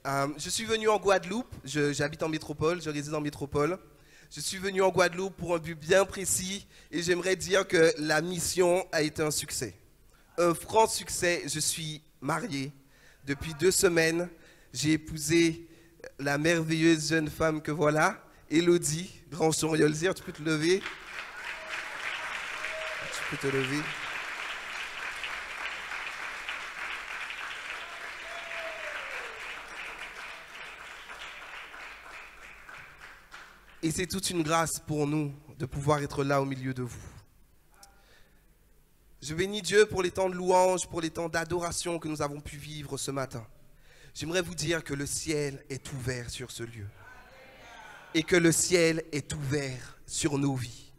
Je suis venu en Guadeloupe, j'habite en métropole, je réside en métropole. Je suis venu en Guadeloupe pour un but bien précis et j'aimerais dire que la mission a été un succès. Un franc succès, je suis marié. Depuis 2 semaines, j'ai épousé la merveilleuse jeune femme que voilà, Elodie, grand Choriolzir, tu peux te lever. Tu peux te lever. Et c'est toute une grâce pour nous de pouvoir être là au milieu de vous. Je bénis Dieu pour les temps de louange, pour les temps d'adoration que nous avons pu vivre ce matin. J'aimerais vous dire que le ciel est ouvert sur ce lieu. Et que le ciel est ouvert sur nos vies.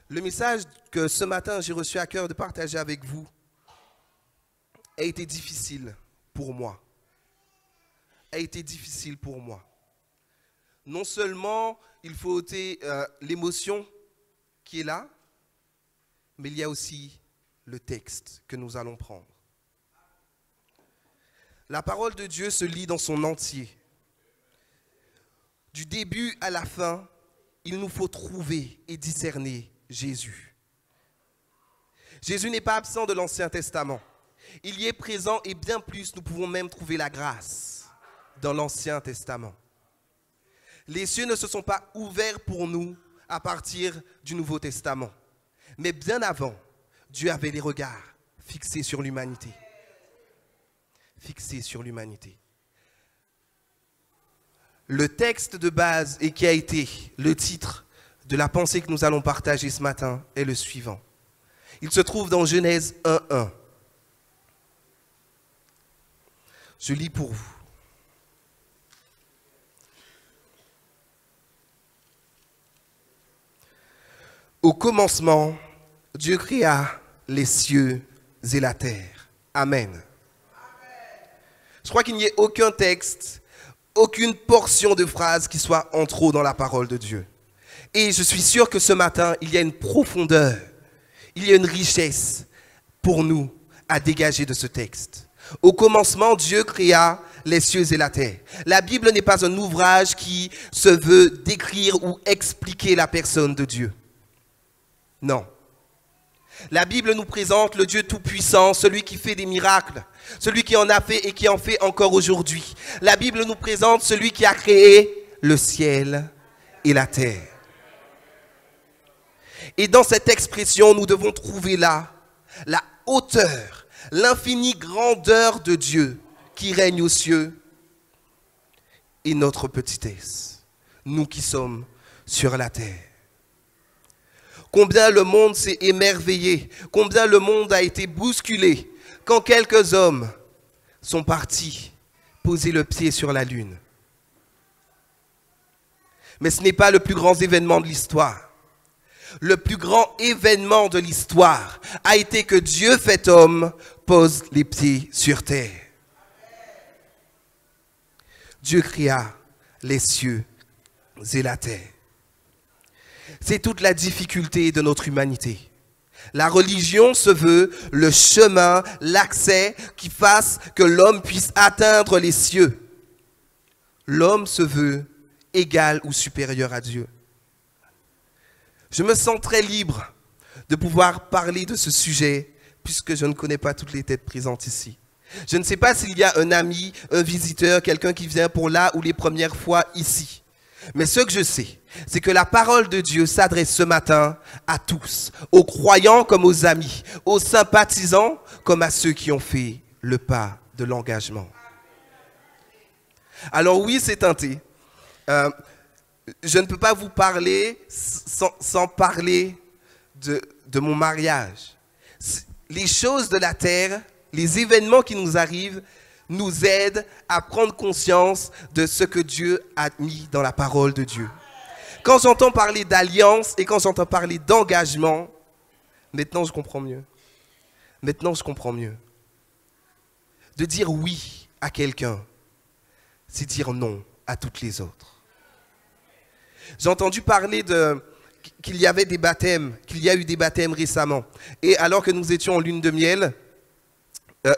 Le message que ce matin j'ai reçu à cœur de partager avec vous a été difficile pour moi. A été difficile pour moi. Non seulement il faut ôter l'émotion qui est là, mais il y a aussi le texte que nous allons prendre. La parole de Dieu se lit dans son entier. Du début à la fin, il nous faut trouver et discerner Jésus. Jésus n'est pas absent de l'Ancien Testament. Il y est présent et bien plus, nous pouvons même trouver la grâce dans l'Ancien Testament. Les cieux ne se sont pas ouverts pour nous à partir du Nouveau Testament. Mais bien avant, Dieu avait les regards fixés sur l'humanité. Fixés sur l'humanité. Le texte de base et qui a été le titre de la pensée que nous allons partager ce matin est le suivant. Il se trouve dans Genèse 1:1. Je lis pour vous. Au commencement, Dieu créa les cieux et la terre. Amen. Je crois qu'il n'y ait aucun texte, aucune portion de phrase qui soit en trop dans la parole de Dieu. Et je suis sûr que ce matin, il y a une profondeur, il y a une richesse pour nous à dégager de ce texte. Au commencement, Dieu créa les cieux et la terre. La Bible n'est pas un ouvrage qui se veut décrire ou expliquer la personne de Dieu. Non. La Bible nous présente le Dieu tout-puissant, celui qui fait des miracles, celui qui en a fait et qui en fait encore aujourd'hui. La Bible nous présente celui qui a créé le ciel et la terre. Et dans cette expression, nous devons trouver là la hauteur, l'infinie grandeur de Dieu qui règne aux cieux et notre petitesse, nous qui sommes sur la terre. Combien le monde s'est émerveillé, combien le monde a été bousculé quand quelques hommes sont partis poser le pied sur la lune. Mais ce n'est pas le plus grand événement de l'histoire. Le plus grand événement de l'histoire a été que Dieu fait homme pose les pieds sur terre. Dieu créa les cieux et la terre. C'est toute la difficulté de notre humanité. La religion se veut le chemin, l'accès qui fasse que l'homme puisse atteindre les cieux. L'homme se veut égal ou supérieur à Dieu. Je me sens très libre de pouvoir parler de ce sujet puisque je ne connais pas toutes les têtes présentes ici. Je ne sais pas s'il y a un ami, un visiteur, quelqu'un qui vient pour là ou les premières fois ici. Mais ce que je sais, c'est que la parole de Dieu s'adresse ce matin à tous, aux croyants comme aux amis, aux sympathisants comme à ceux qui ont fait le pas de l'engagement. Alors oui, c'est tenté. Je ne peux pas vous parler sans parler de mon mariage. Les choses de la terre, les événements qui nous arrivent, nous aident à prendre conscience de ce que Dieu a mis dans la parole de Dieu. Quand j'entends parler d'alliance et quand j'entends parler d'engagement, maintenant je comprends mieux. Maintenant je comprends mieux. De dire oui à quelqu'un, c'est dire non à toutes les autres. J'ai entendu parler qu'il y avait des baptêmes, qu'il y a eu des baptêmes récemment. Et alors que nous étions en lune de miel,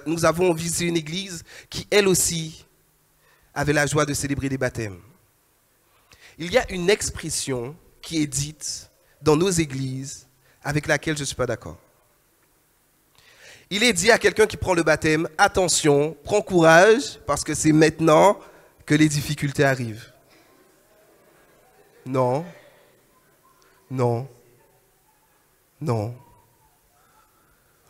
nous avons visité une église qui, elle aussi, avait la joie de célébrer des baptêmes. Il y a une expression qui est dite dans nos églises avec laquelle je ne suis pas d'accord. Il est dit à quelqu'un qui prend le baptême, attention, prends courage, parce que c'est maintenant que les difficultés arrivent. Non, non, non.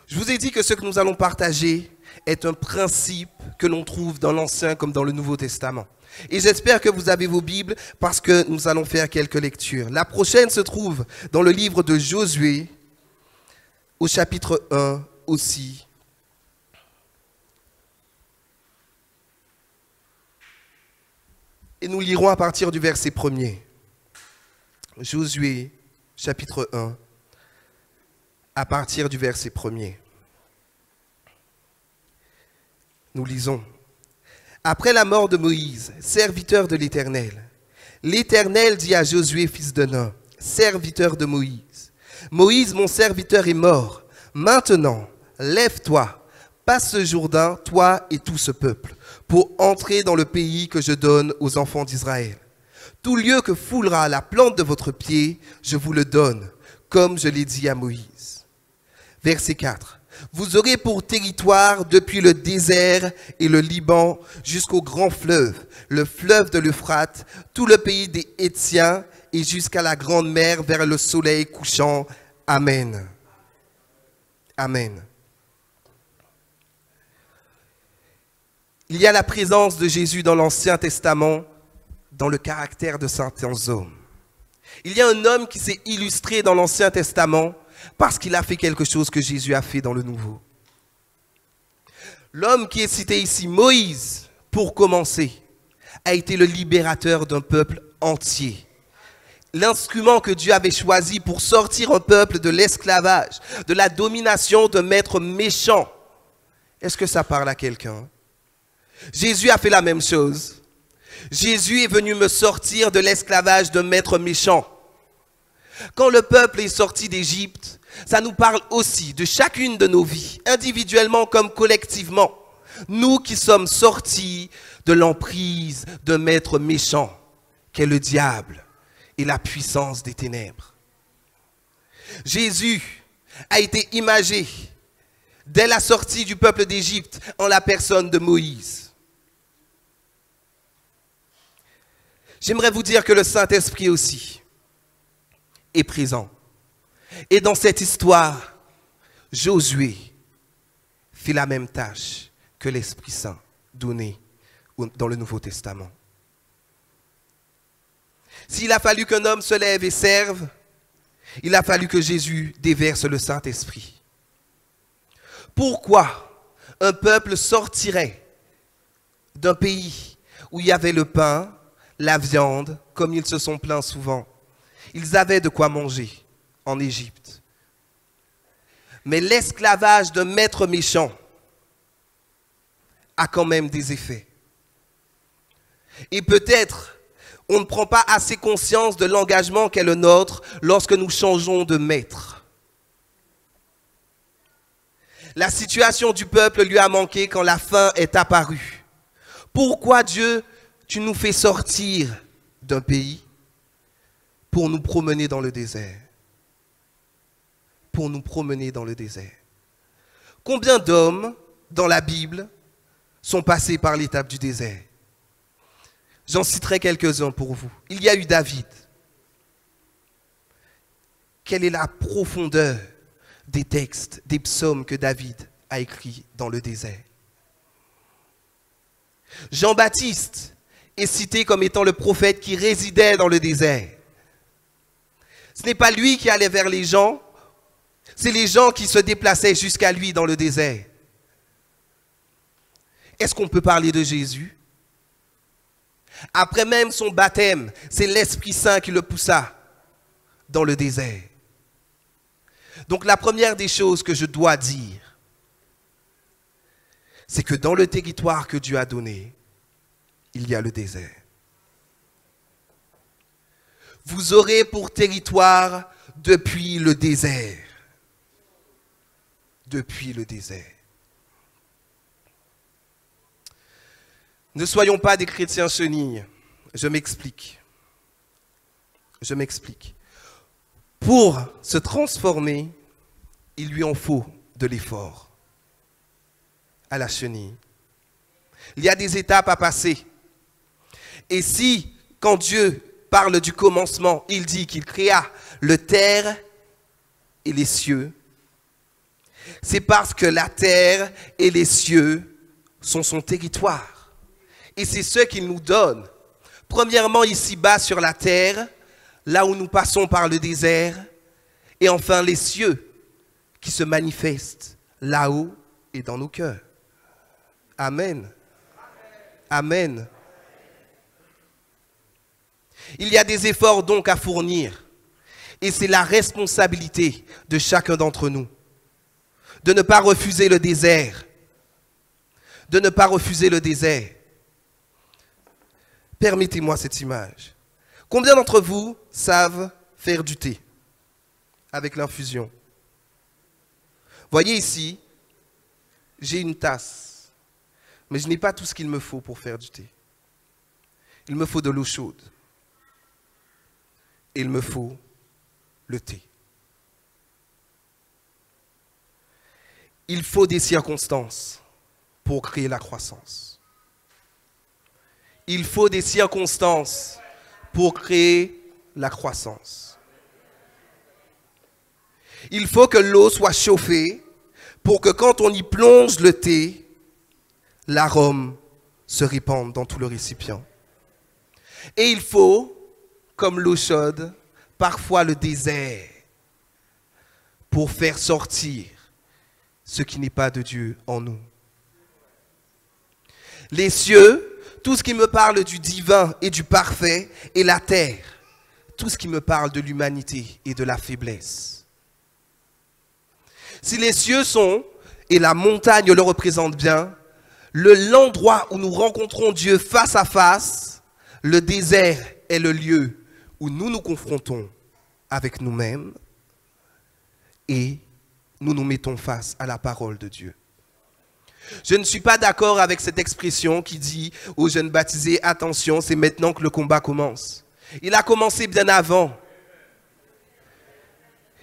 Je vous ai dit que ce que nous allons partager est un principe que l'on trouve dans l'Ancien comme dans le Nouveau Testament. Et j'espère que vous avez vos Bibles parce que nous allons faire quelques lectures. La prochaine se trouve dans le livre de Josué, au chapitre 1 aussi. Et nous lirons à partir du verset 1er. Josué, chapitre 1, à partir du verset 1er. Nous lisons. Après la mort de Moïse, serviteur de l'Éternel, l'Éternel dit à Josué, fils de Nun, serviteur de Moïse, Moïse, mon serviteur, est mort. Maintenant, lève-toi, passe ce Jourdain, toi et tout ce peuple, pour entrer dans le pays que je donne aux enfants d'Israël. Tout lieu que foulera la plante de votre pied, je vous le donne, comme je l'ai dit à Moïse. Verset 4. Vous aurez pour territoire depuis le désert et le Liban jusqu'au grand fleuve, le fleuve de l'Euphrate, tout le pays des Hétiens et jusqu'à la grande mer vers le soleil couchant. Amen. Amen. Il y a la présence de Jésus dans l'Ancien Testament, dans le caractère de certains hommes. Il y a un homme qui s'est illustré dans l'Ancien Testament parce qu'il a fait quelque chose que Jésus a fait dans le Nouveau. L'homme qui est cité ici, Moïse, pour commencer, a été le libérateur d'un peuple entier. L'instrument que Dieu avait choisi pour sortir un peuple de l'esclavage, de la domination d'un maître méchant. Est-ce que ça parle à quelqu'un? Jésus a fait la même chose. Jésus est venu me sortir de l'esclavage d'un maître méchant. Quand le peuple est sorti d'Égypte, ça nous parle aussi de chacune de nos vies, individuellement comme collectivement. Nous qui sommes sortis de l'emprise d'un maître méchant, qu'est le diable et la puissance des ténèbres. Jésus a été imagé dès la sortie du peuple d'Égypte en la personne de Moïse. J'aimerais vous dire que le Saint-Esprit aussi est présent. Et dans cette histoire, Josué fait la même tâche que l'Esprit Saint donné dans le Nouveau Testament. S'il a fallu qu'un homme se lève et serve, il a fallu que Jésus déverse le Saint-Esprit. Pourquoi un peuple sortirait d'un pays où il y avait le pain, la viande, comme ils se sont plaints souvent? Ils avaient de quoi manger en Égypte. Mais l'esclavage d'un maître méchant a quand même des effets. Et peut-être on ne prend pas assez conscience de l'engagement qu'est le nôtre lorsque nous changeons de maître. La situation du peuple lui a manqué quand la faim est apparue. Pourquoi Dieu, tu nous fais sortir d'un pays pour nous promener dans le désert? Pour nous promener dans le désert. Combien d'hommes dans la Bible sont passés par l'étape du désert? J'en citerai quelques-uns pour vous. Il y a eu David. Quelle est la profondeur des textes, des psaumes que David a écrits dans le désert? Jean-Baptiste est cité comme étant le prophète qui résidait dans le désert. Ce n'est pas lui qui allait vers les gens, c'est les gens qui se déplaçaient jusqu'à lui dans le désert. Est-ce qu'on peut parler de Jésus? Après même son baptême, c'est l'Esprit Saint qui le poussa dans le désert. Donc la première des choses que je dois dire, c'est que dans le territoire que Dieu a donné, il y a le désert. Vous aurez pour territoire depuis le désert. Depuis le désert. Ne soyons pas des chrétiens chenilles. Je m'explique. Pour se transformer, il lui en faut de l'effort à la chenille. Il y a des étapes à passer. Et si, quand Dieu parle du commencement, il dit qu'il créa le terre et les cieux, c'est parce que la terre et les cieux sont son territoire. Et c'est ce qu'il nous donne. Premièrement, ici-bas sur la terre, là où nous passons par le désert, et enfin les cieux qui se manifestent là-haut et dans nos cœurs. Amen. Amen. Il y a des efforts donc à fournir, et c'est la responsabilité de chacun d'entre nous de ne pas refuser le désert. De ne pas refuser le désert. Permettez-moi cette image. Combien d'entre vous savent faire du thé avec l'infusion? Voyez ici, j'ai une tasse, mais je n'ai pas tout ce qu'il me faut pour faire du thé. Il me faut de l'eau chaude. Et il me faut le thé. Il faut des circonstances pour créer la croissance. Il faut des circonstances pour créer la croissance. Il faut que l'eau soit chauffée pour que quand on y plonge le thé, l'arôme se répande dans tout le récipient. Et il faut, comme l'eau chaude, parfois le désert pour faire sortir ce qui n'est pas de Dieu en nous. Les cieux, tout ce qui me parle du divin et du parfait, et la terre, tout ce qui me parle de l'humanité et de la faiblesse. Si les cieux sont, et la montagne le représente bien, l'endroit où nous rencontrons Dieu face à face, le désert est le lieu où nous nous confrontons avec nous-mêmes et nous nous mettons face à la parole de Dieu. Je ne suis pas d'accord avec cette expression qui dit aux jeunes baptisés, attention, c'est maintenant que le combat commence. Il a commencé bien avant.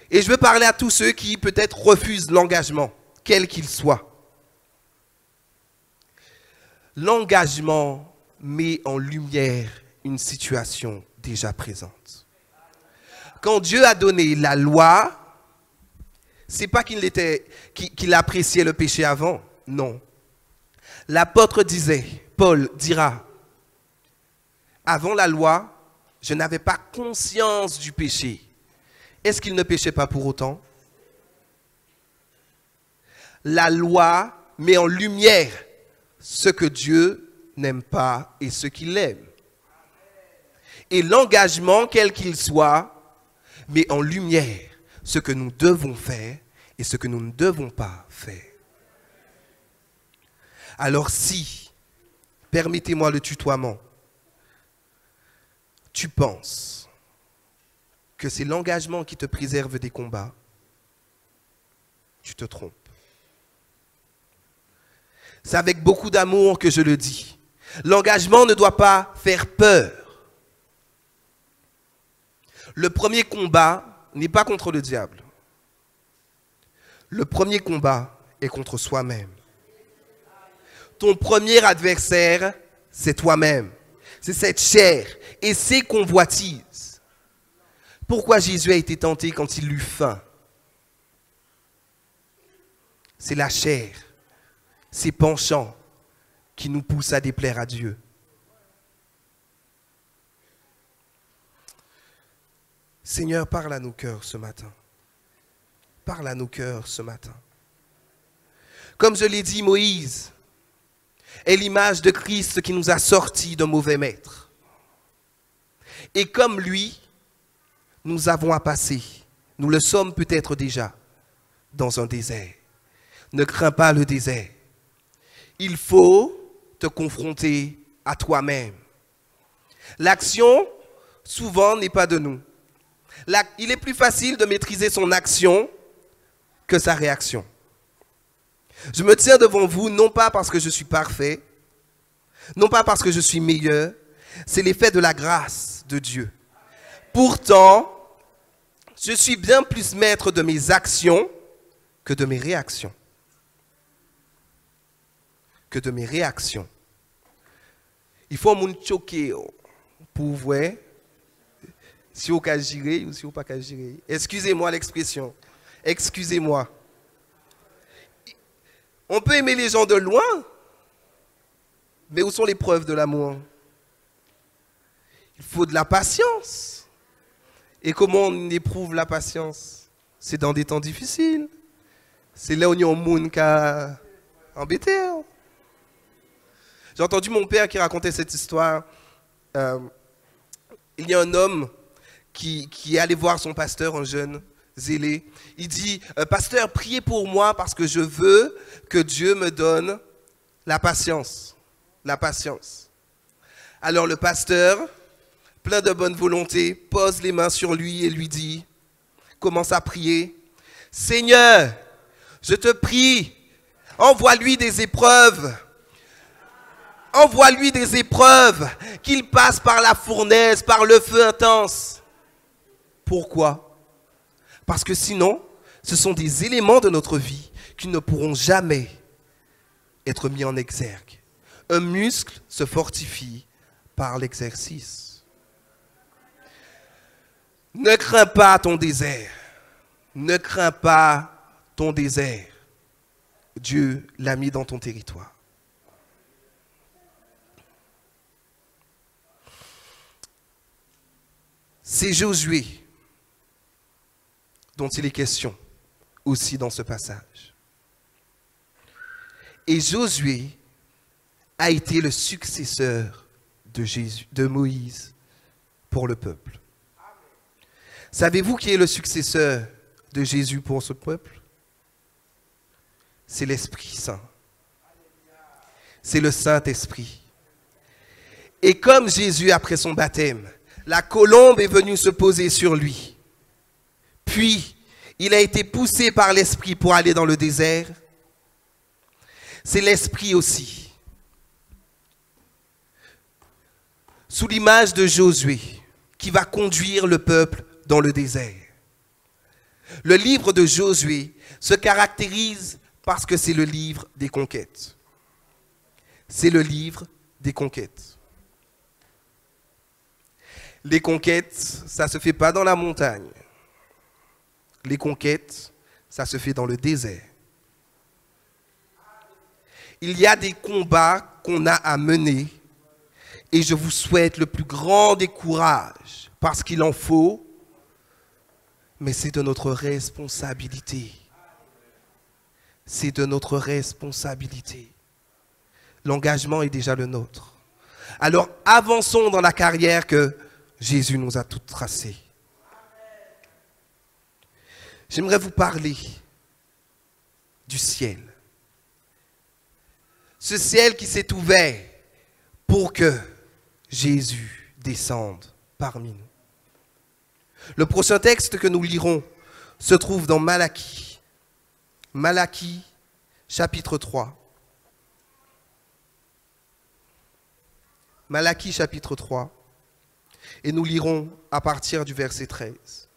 Et je veux parler à tous ceux qui peut-être refusent l'engagement, quel qu'il soit. L'engagement met en lumière une situation déjà présente. Quand Dieu a donné la loi, c'est pas qu'il appréciait le péché avant, non. L'apôtre disait, Paul dira, avant la loi, je n'avais pas conscience du péché. Est-ce qu'il ne péchait pas pour autant? La loi met en lumière ce que Dieu n'aime pas et ce qu'il aime. Et l'engagement, quel qu'il soit, met en lumière ce que nous devons faire et ce que nous ne devons pas faire. Alors si, permettez-moi le tutoiement, tu penses que c'est l'engagement qui te préserve des combats, tu te trompes. C'est avec beaucoup d'amour que je le dis. L'engagement ne doit pas faire peur. Le premier combat n'est pas contre le diable. Le premier combat est contre soi-même. Ton premier adversaire, c'est toi-même. C'est cette chair et ses convoitises. Pourquoi Jésus a été tenté quand il eut faim? C'est la chair, ces penchants qui nous poussent à déplaire à Dieu. Seigneur, parle à nos cœurs ce matin. Parle à nos cœurs ce matin. Comme je l'ai dit, Moïse est l'image de Christ qui nous a sortis d'un mauvais maître. Et comme lui, nous avons à passer, nous le sommes peut-être déjà, dans un désert. Ne crains pas le désert. Il faut te confronter à toi-même. L'action, souvent, n'est pas de nous. Il est plus facile de maîtriser son action que sa réaction. Je me tiens devant vous, non pas parce que je suis parfait, Non pas parce que je suis meilleur, c'est l'effet de la grâce de Dieu. Pourtant, je suis bien plus maître de mes actions que de mes réactions. Que de mes réactions. Il faut moun choquer pour voir si vous pouvez gérer ou si vous ne pouvez pas gérer. Excusez-moi l'expression. Excusez-moi. On peut aimer les gens de loin, mais où sont les preuves de l'amour? Il faut de la patience. Et comment on éprouve la patience? C'est dans des temps difficiles. C'est là où il y a un monde qui a embêté. J'ai entendu mon père qui racontait cette histoire. Il y a un homme qui est allé voir son pasteur, un jeune zélé. Il dit, pasteur, priez pour moi parce que je veux que Dieu me donne la patience. La patience. Alors le pasteur, plein de bonne volonté, pose les mains sur lui et lui dit, commence à prier. Seigneur, je te prie, envoie-lui des épreuves. Envoie-lui des épreuves, qu'il passe par la fournaise, par le feu intense. Pourquoi? Parce que sinon, ce sont des éléments de notre vie qui ne pourront jamais être mis en exergue. Un muscle se fortifie par l'exercice. Ne crains pas ton désert. Ne crains pas ton désert. Dieu l'a mis dans ton territoire. C'est Josué dont il est question aussi dans ce passage. Et Josué a été le successeur de Moïse pour le peuple. Savez-vous qui est le successeur de Jésus pour ce peuple? C'est l'Esprit Saint. C'est le Saint-Esprit. Et comme Jésus, après son baptême, la colombe est venue se poser sur lui. Puis, il a été poussé par l'Esprit pour aller dans le désert. C'est l'Esprit aussi. Sous l'image de Josué, qui va conduire le peuple dans le désert. Le livre de Josué se caractérise parce que c'est le livre des conquêtes. C'est le livre des conquêtes. Les conquêtes, ça ne se fait pas dans la montagne. Les conquêtes, ça se fait dans le désert. Il y a des combats qu'on a à mener et je vous souhaite le plus grand des courages parce qu'il en faut, mais c'est de notre responsabilité. C'est de notre responsabilité. L'engagement est déjà le nôtre. Alors avançons dans la carrière que Jésus nous a toutes tracées. J'aimerais vous parler du ciel. Ce ciel qui s'est ouvert pour que Jésus descende parmi nous. Le prochain texte que nous lirons se trouve dans Malachie. Malachie, chapitre 3. Malachie, chapitre 3. Et nous lirons à partir du verset 13.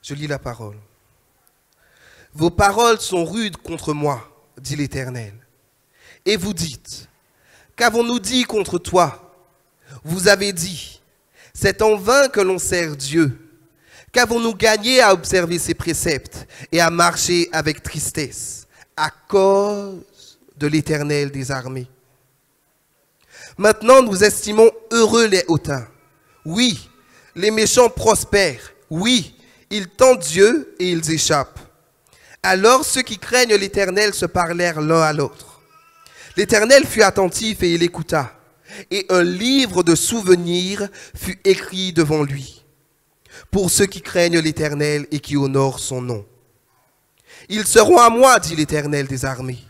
Je lis la parole. Vos paroles sont rudes contre moi, dit l'Éternel. Et vous dites, qu'avons-nous dit contre toi? Vous avez dit, c'est en vain que l'on sert Dieu. Qu'avons-nous gagné à observer ses préceptes et à marcher avec tristesse à cause de l'Éternel des armées? Maintenant, nous estimons heureux les hautains. Oui, les méchants prospèrent. Oui, ils tentent Dieu et ils échappent. Alors ceux qui craignent l'Éternel se parlèrent l'un à l'autre. L'Éternel fut attentif et il écouta. Et un livre de souvenirs fut écrit devant lui, pour ceux qui craignent l'Éternel et qui honorent son nom. Ils seront à moi, dit l'Éternel des armées.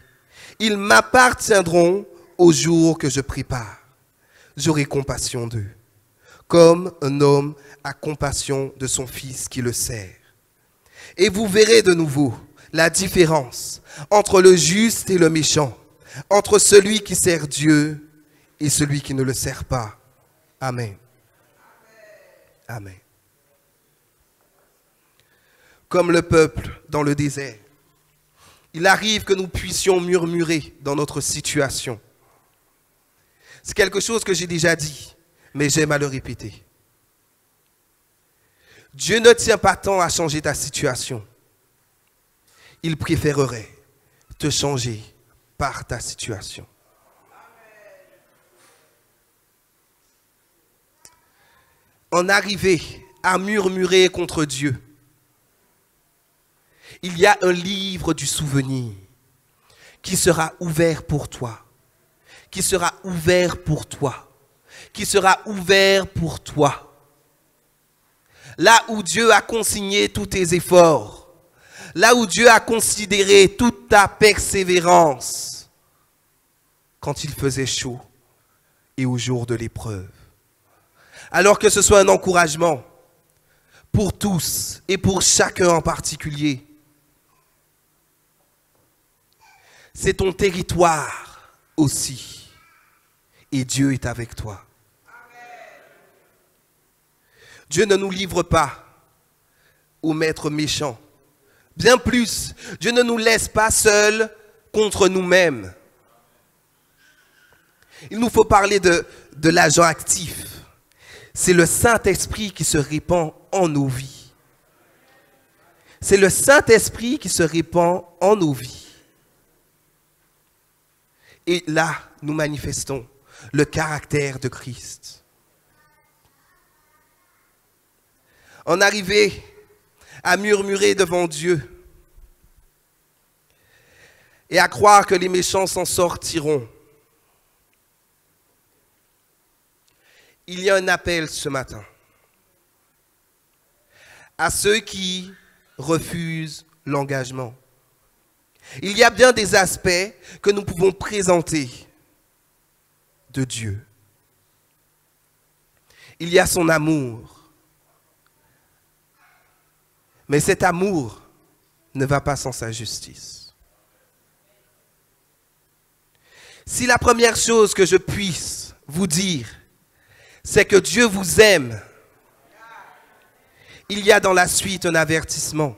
Ils m'appartiendront au jour que je prépare. J'aurai compassion d'eux, comme un homme a compassion de son fils qui le sert. Et vous verrez de nouveau la différence entre le juste et le méchant, entre celui qui sert Dieu et celui qui ne le sert pas. Amen. Amen. Comme le peuple dans le désert, il arrive que nous puissions murmurer dans notre situation. C'est quelque chose que j'ai déjà dit, mais j'aime à le répéter. Dieu ne tient pas tant à changer ta situation. Il préférerait te changer par ta situation. En arriver à murmurer contre Dieu, il y a un livre du souvenir qui sera ouvert pour toi, qui sera ouvert pour toi, qui sera ouvert pour toi. Là où Dieu a consigné tous tes efforts, là où Dieu a considéré toute ta persévérance, quand il faisait chaud et au jour de l'épreuve. Alors que ce soit un encouragement pour tous et pour chacun en particulier. C'est ton territoire aussi. Et Dieu est avec toi. Dieu ne nous livre pas au maître méchant. Bien plus, Dieu ne nous laisse pas seuls contre nous-mêmes. Il nous faut parler de l'agent actif. C'est le Saint-Esprit qui se répand en nos vies. C'est le Saint-Esprit qui se répand en nos vies. Et là, nous manifestons le caractère de Christ. En arriver à murmurer devant Dieu et à croire que les méchants s'en sortiront, il y a un appel ce matin à ceux qui refusent l'engagement. Il y a bien des aspects que nous pouvons présenter de Dieu. Il y a son amour. Mais cet amour ne va pas sans sa justice. Si la première chose que je puisse vous dire, c'est que Dieu vous aime, il y a dans la suite un avertissement.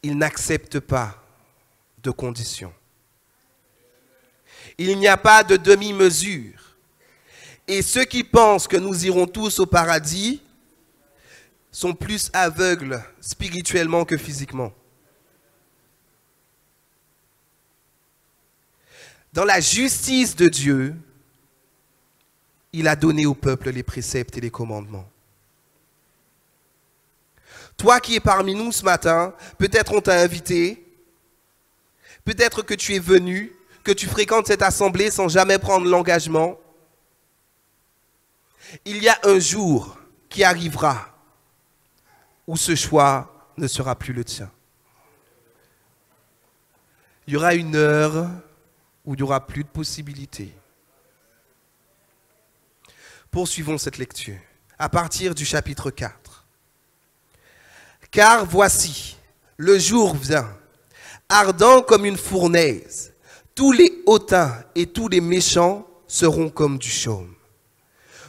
Il n'accepte pas de conditions. Il n'y a pas de demi-mesure. Et ceux qui pensent que nous irons tous au paradis sont plus aveugles spirituellement que physiquement. Dans la justice de Dieu, il a donné au peuple les préceptes et les commandements. Toi qui es parmi nous ce matin, peut-être on t'a invité, peut-être que tu es venu, que tu fréquentes cette assemblée sans jamais prendre l'engagement. Il y a un jour qui arrivera où ce choix ne sera plus le tien. Il y aura une heure où il n'y aura plus de possibilités. Poursuivons cette lecture à partir du chapitre 4. Car voici, le jour vient, ardent comme une fournaise. Tous les hautains et tous les méchants seront comme du chaume.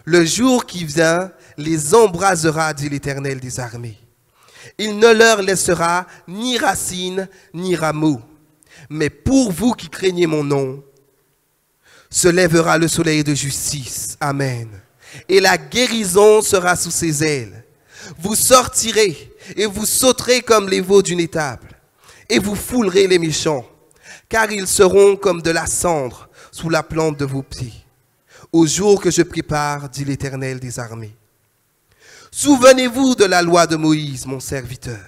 Le jour qui vient les embrasera, dit l'Éternel des armées. Il ne leur laissera ni racine ni rameau. Mais pour vous qui craignez mon nom, se lèvera le soleil de justice. Amen. Et la guérison sera sous ses ailes. Vous sortirez et vous sauterez comme les veaux d'une étable. Et vous foulerez les méchants, car ils seront comme de la cendre sous la plante de vos pieds. Au jour que je prépare, dit l'Éternel des armées. Souvenez-vous de la loi de Moïse, mon serviteur,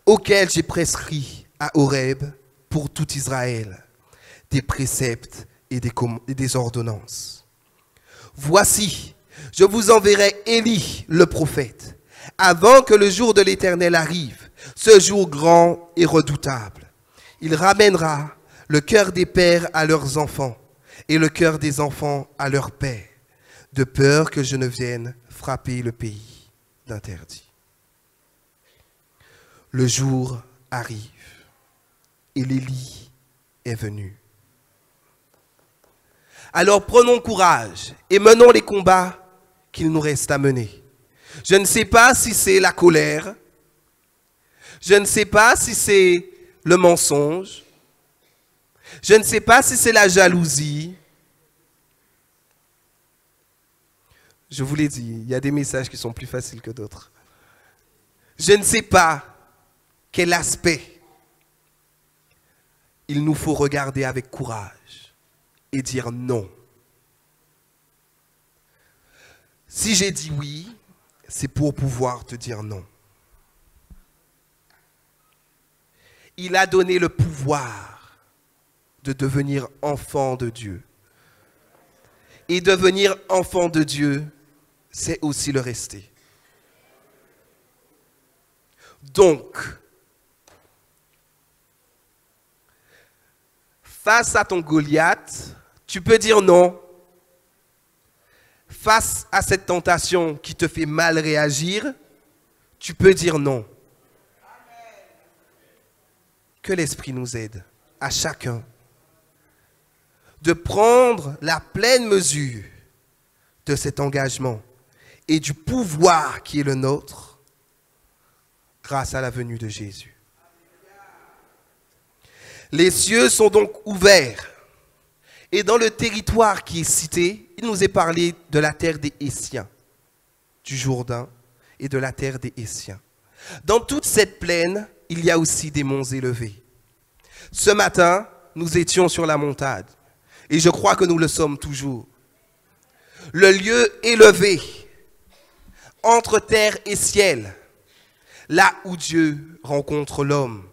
auquel j'ai prescrit à Horeb pour tout Israël des préceptes et des ordonnances. Voici, je vous enverrai Élie, le prophète, avant que le jour de l'Éternel arrive, ce jour grand et redoutable. Il ramènera le cœur des pères à leurs enfants et le cœur des enfants à leurs pères, de peur que je ne vienne frapper le pays d'interdit. Le jour arrive et l'Élie est venu. Alors prenons courage et menons les combats qu'il nous reste à mener. Je ne sais pas si c'est la colère, je ne sais pas si c'est le mensonge, je ne sais pas si c'est la jalousie. Je vous l'ai dit, il y a des messages qui sont plus faciles que d'autres. Je ne sais pas quel aspect il nous faut regarder avec courage et dire non. Si j'ai dit oui, c'est pour pouvoir te dire non. Il a donné le pouvoir de devenir enfant de Dieu. Et devenir enfant de Dieu, c'est aussi le rester. Donc, face à ton Goliath, tu peux dire non. Face à cette tentation qui te fait mal réagir, tu peux dire non. Que l'Esprit nous aide, à chacun, de prendre la pleine mesure de cet engagement et du pouvoir qui est le nôtre grâce à la venue de Jésus. Les cieux sont donc ouverts et dans le territoire qui est cité, il nous est parlé de la terre des Hétiens, du Jourdain et de la terre des Hétiens. Dans toute cette plaine, il y a aussi des monts élevés. Ce matin, nous étions sur la montagne et je crois que nous le sommes toujours. Le lieu élevé entre terre et ciel, là où Dieu rencontre l'homme.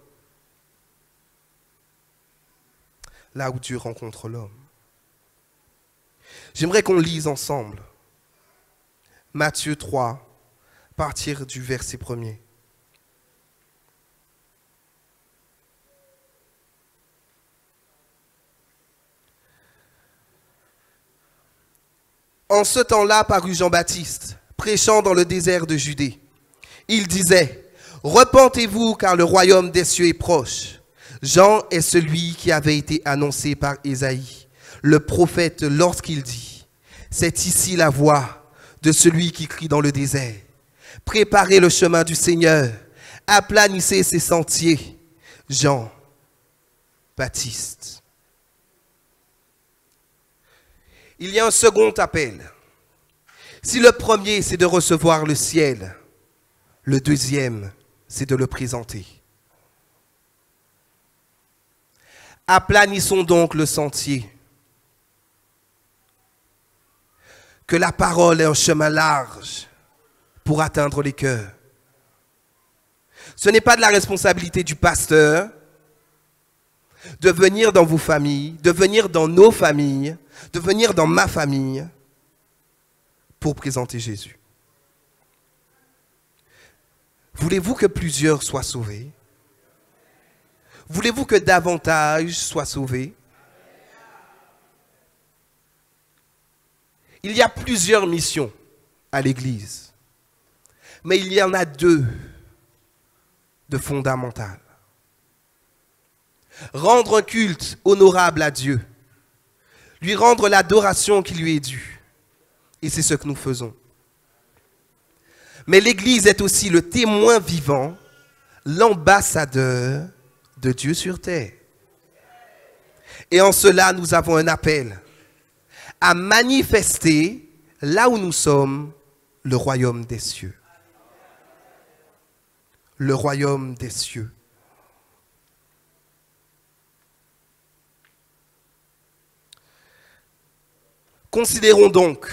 Là où Dieu rencontre l'homme. J'aimerais qu'on lise ensemble Matthieu 3, à partir du verset 1er. En ce temps-là parut Jean-Baptiste, prêchant dans le désert de Judée. Il disait, « Repentez-vous car le royaume des cieux est proche. » Jean est celui qui avait été annoncé par Ésaïe, le prophète, lorsqu'il dit, « C'est ici la voix de celui qui crie dans le désert. Préparez le chemin du Seigneur, aplanissez ses sentiers. » Jean Baptiste. Il y a un second appel. Si le premier, c'est de recevoir le ciel, le deuxième, c'est de le présenter. Aplanissons donc le sentier. Que la parole ait un chemin large pour atteindre les cœurs. Ce n'est pas de la responsabilité du pasteur de venir dans vos familles, de venir dans nos familles, de venir dans ma famille pour présenter Jésus. Voulez-vous que plusieurs soient sauvés? Voulez-vous que davantage soient sauvés? Il y a plusieurs missions à l'Église, mais il y en a deux de fondamentales. Rendre un culte honorable à Dieu, lui rendre l'adoration qui lui est due. Et c'est ce que nous faisons. Mais l'Église est aussi le témoin vivant, l'ambassadeur de Dieu sur terre. Et en cela, nous avons un appel à manifester, là où nous sommes, le royaume des cieux. Le royaume des cieux. Considérons donc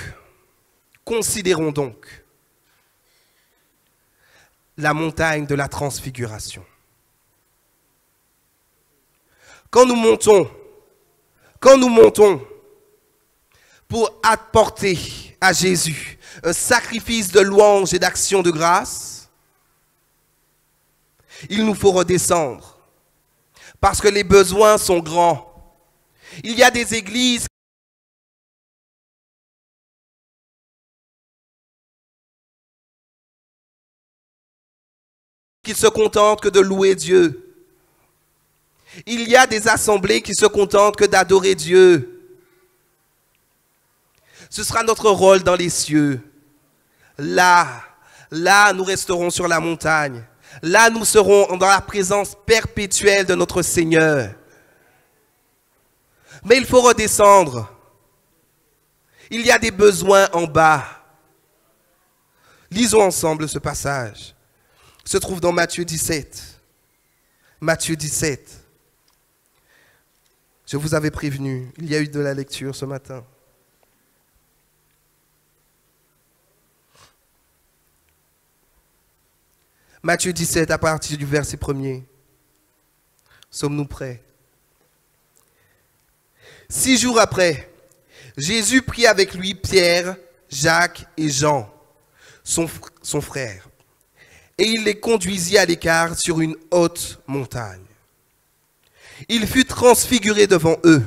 la montagne de la transfiguration. Quand nous montons pour apporter à Jésus un sacrifice de louange et d'action de grâce, il nous faut redescendre parce que les besoins sont grands. Il y a des églises qui se contentent que de louer Dieu. Il y a des assemblées qui se contentent que d'adorer Dieu. Ce sera notre rôle dans les cieux. Là, nous resterons sur la montagne. Là, nous serons dans la présence perpétuelle de notre Seigneur. Mais il faut redescendre. Il y a des besoins en bas. Lisons ensemble ce passage. Il se trouve dans Matthieu 17. Matthieu 17. Je vous avais prévenu, il y a eu de la lecture ce matin. Matthieu 17, à partir du verset 1er. Sommes-nous prêts? 6 jours après, Jésus prit avec lui Pierre, Jacques et Jean, son frère, et il les conduisit à l'écart sur une haute montagne. Il fut transfiguré devant eux.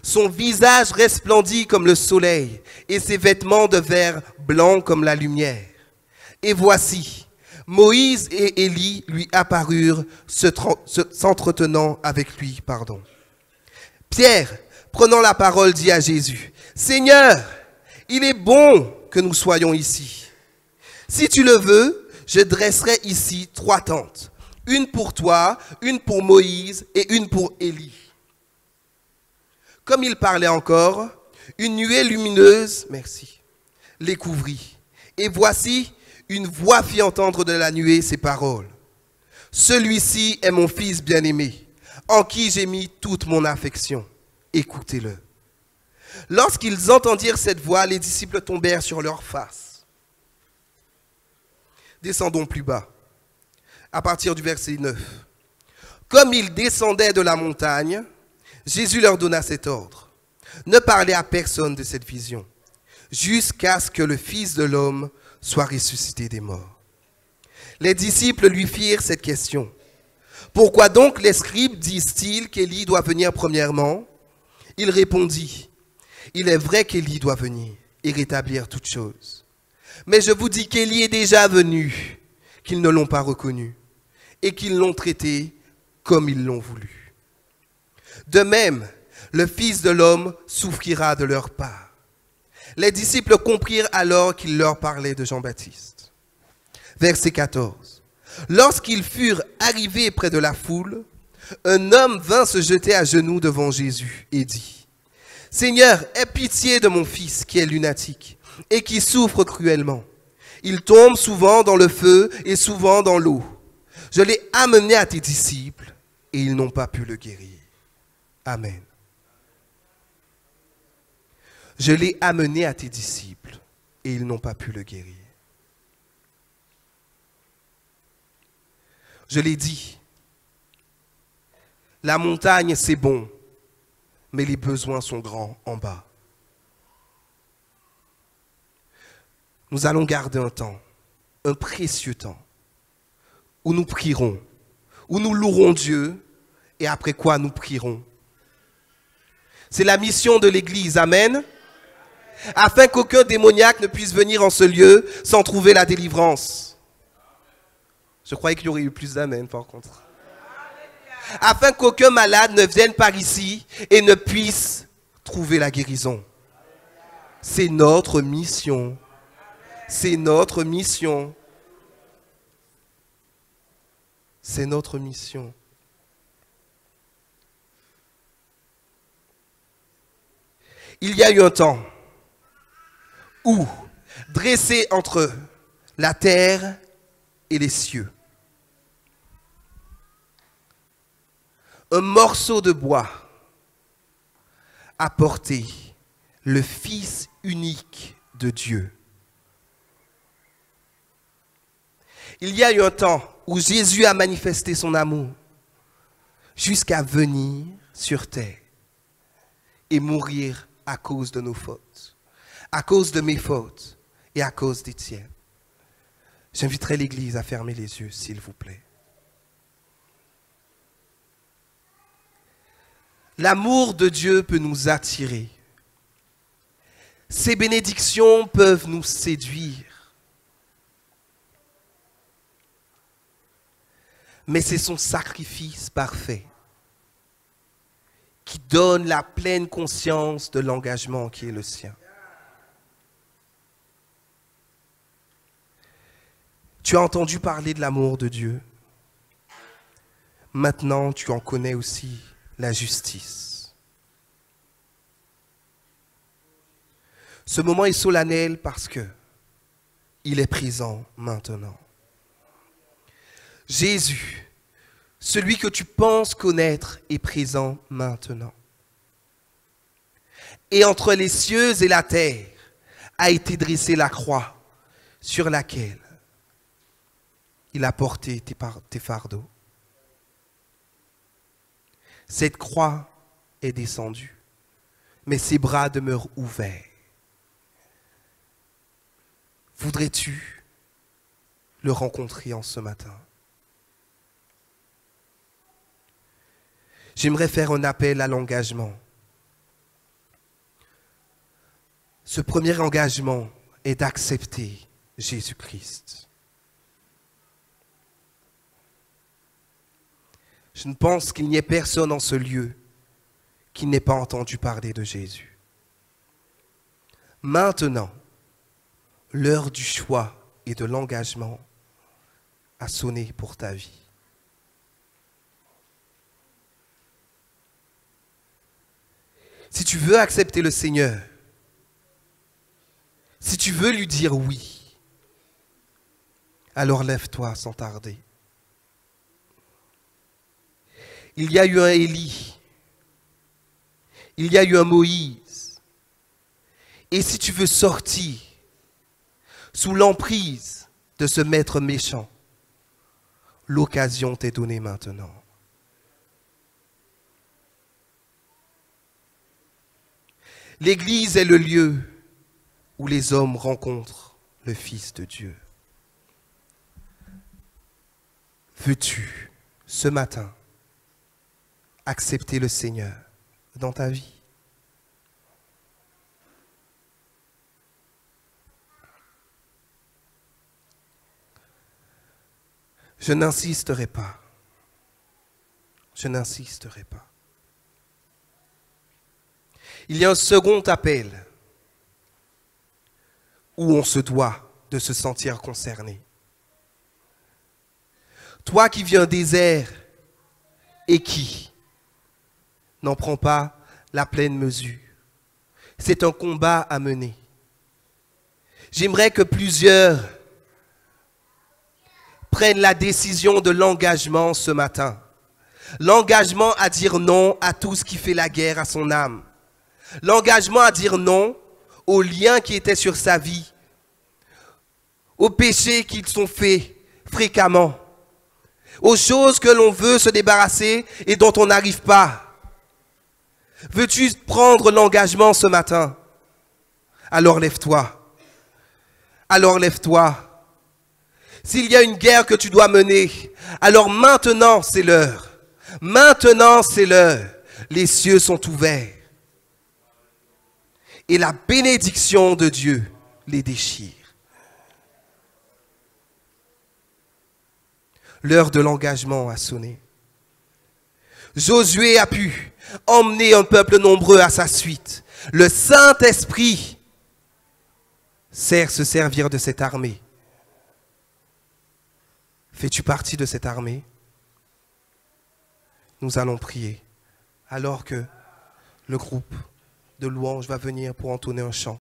Son visage resplendit comme le soleil, et ses vêtements devinrent blancs comme la lumière. Et voici, Moïse et Élie lui apparurent, s'entretenant avec lui. Pierre, prenant la parole, dit à Jésus, « Seigneur, il est bon que nous soyons ici. Si tu le veux, je dresserai ici 3 tentes, une pour toi, une pour Moïse et une pour Élie. » Comme il parlait encore, une nuée lumineuse, les couvrit. Et voici, une voix fit entendre de la nuée ces paroles. « Celui-ci est mon fils bien-aimé, en qui j'ai mis toute mon affection. Écoutez-le. » Lorsqu'ils entendirent cette voix, les disciples tombèrent sur leurs faces. Descendons plus bas, à partir du verset 9. Comme ils descendaient de la montagne, Jésus leur donna cet ordre. Ne parlez à personne de cette vision, jusqu'à ce que le Fils de l'homme soit ressuscité des morts. Les disciples lui firent cette question. Pourquoi donc les scribes disent-ils qu'Élie doit venir premièrement? Il répondit, il est vrai qu'Élie doit venir et rétablir toutes choses. Mais je vous dis qu'Élie est déjà venu, qu'ils ne l'ont pas reconnu et qu'ils l'ont traité comme ils l'ont voulu. De même, le Fils de l'homme souffrira de leur part. Les disciples comprirent alors qu'il leur parlait de Jean-Baptiste. Verset 14. Lorsqu'ils furent arrivés près de la foule, un homme vint se jeter à genoux devant Jésus et dit, « Seigneur, aie pitié de mon fils qui est lunatique et qui souffre cruellement. Il tombe souvent dans le feu et souvent dans l'eau. Je l'ai amené à tes disciples et ils n'ont pas pu le guérir. » Amen. Je l'ai amené à tes disciples et ils n'ont pas pu le guérir. Je l'ai dit, la montagne c'est bon, mais les besoins sont grands en bas. Nous allons garder un temps, un précieux temps, où nous prierons, où nous louerons Dieu, et après quoi nous prierons. C'est la mission de l'Église, amen, afin qu'aucun démoniaque ne puisse venir en ce lieu sans trouver la délivrance. Je croyais qu'il y aurait eu plus d'amen par contre. Afin qu'aucun malade ne vienne par ici et ne puisse trouver la guérison. C'est notre mission. C'est notre mission. C'est notre mission. Il y a eu un temps où, dressé entre la terre et les cieux, un morceau de bois a porté le Fils unique de Dieu. Il y a eu un temps où Jésus a manifesté son amour jusqu'à venir sur terre et mourir à cause de nos fautes, à cause de mes fautes et à cause des tiennes. J'inviterai l'Église à fermer les yeux, s'il vous plaît. L'amour de Dieu peut nous attirer. Ses bénédictions peuvent nous séduire. mais c'est son sacrifice parfait qui donne la pleine conscience de l'engagement qui est le sien. Tu as entendu parler de l'amour de Dieu. Maintenant, tu en connais aussi la justice. Ce moment est solennel parce que il est présent maintenant. Jésus, celui que tu penses connaître, est présent maintenant. Et entre les cieux et la terre a été dressée la croix sur laquelle il a porté tes fardeaux. Cette croix est descendue, mais ses bras demeurent ouverts. Voudrais-tu le rencontrer en ce matin? J'aimerais faire un appel à l'engagement. Ce premier engagement est d'accepter Jésus-Christ. Je ne pense qu'il n'y ait personne en ce lieu qui n'ait pas entendu parler de Jésus. Maintenant, l'heure du choix et de l'engagement a sonné pour ta vie. Si tu veux accepter le Seigneur, si tu veux lui dire oui, alors lève-toi sans tarder. Il y a eu un Élie, il y a eu un Moïse. Et si tu veux sortir sous l'emprise de ce maître méchant, l'occasion t'est donnée maintenant. L'Église est le lieu où les hommes rencontrent le Fils de Dieu. Veux-tu, ce matin, accepter le Seigneur dans ta vie? Je n'insisterai pas. Je n'insisterai pas. Il y a un second appel où on se doit de se sentir concerné. Toi qui vis un désert et qui n'en prends pas la pleine mesure, c'est un combat à mener. J'aimerais que plusieurs prennent la décision de l'engagement ce matin. L'engagement à dire non à tout ce qui fait la guerre à son âme. L'engagement à dire non aux liens qui étaient sur sa vie, aux péchés qu'ils sont faits fréquemment, aux choses que l'on veut se débarrasser et dont on n'arrive pas. Veux-tu prendre l'engagement ce matin? Alors lève-toi. Alors lève-toi. S'il y a une guerre que tu dois mener, alors maintenant c'est l'heure. Maintenant c'est l'heure. Les cieux sont ouverts. Et la bénédiction de Dieu les déchire. L'heure de l'engagement a sonné. Josué a pu emmener un peuple nombreux à sa suite. Le Saint-Esprit sert se servir de cette armée. Fais-tu partie de cette armée? Nous allons prier alors que le groupe de louanges va venir pour entonner un chant.